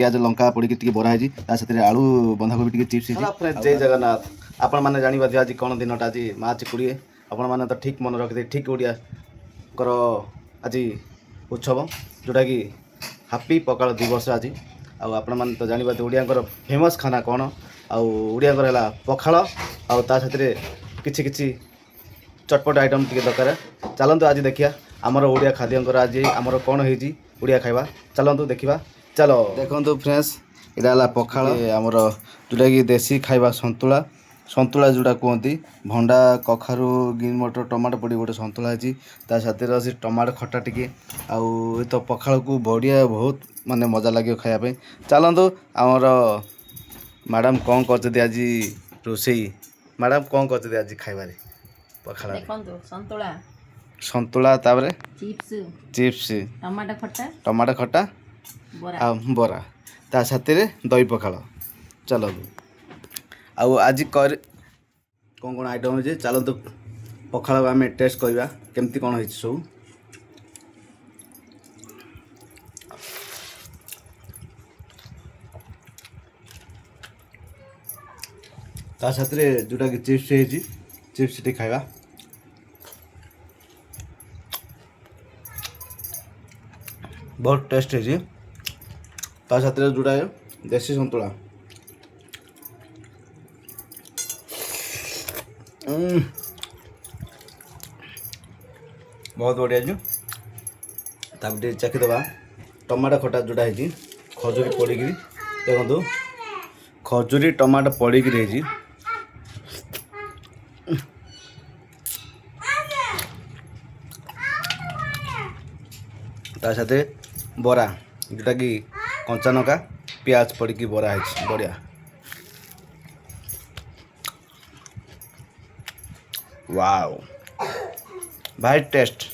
पियाज लंका पड़ी बरा है आलू बंधाकोबी टी चिप्स जय जगन्नाथ आपण मैंने जानवा आज कौन दिनटा आज मार्च 20 आपण मैंने तो ठीक मन रखिए ठीक ओडिया आज उत्सव जोटा कि हापी पखाल दिवस आज आपण मैंने तो जानवा ओडिया फेमस खाना कौन आड़िया है पखाल आते किछि किछि चटपट आइटम टी दरकार चलतु आज देखिया आमर ओडिया खाद्य आज आमर कौन होती ओडिया खाଇବା चलतु देखा चलो देखो फ्रेंड्स यहाँ पखाल आमर जोटा कि देसी खाଇବା संतुला संतुला जोटा कहती भंडा कखारू ग्रीन मटर टमाटो पड़ी गोटे संतुला है साथ अच्छी टमाटो खटा टी आउ तो पखाल को बढ़िया बहुत माने मजा लगे खायापे चलतु आमर मैडम कौन कर आज रोसई मैडम कौन कर आज खाइबारे पखाल संतुला संतुला तापर चिप्स चिप्स टमाटो खट्टा बरा ता साथ दही पखाल चलो आउ आज कर कौन कौन आइटम है चलतु पखाल आम टेस्ट करवा केमती कौन हो सब ता साथ जोटा कि चिप्स है चिप्स टी खाइबा बहुत टेस्ट है ता साथ जोड़ा है देसी संतुला बहुत बढ़िया जी तापर चाखीदबा टमाटो खटा जोड़ा है खजूरी पड़ी देखो खजूरी टमाटो पड़ी ता साथ बरा जोटा कि कंचा नका प्याज पड़ी बरा है बढ़िया वाओ भाई टेस्ट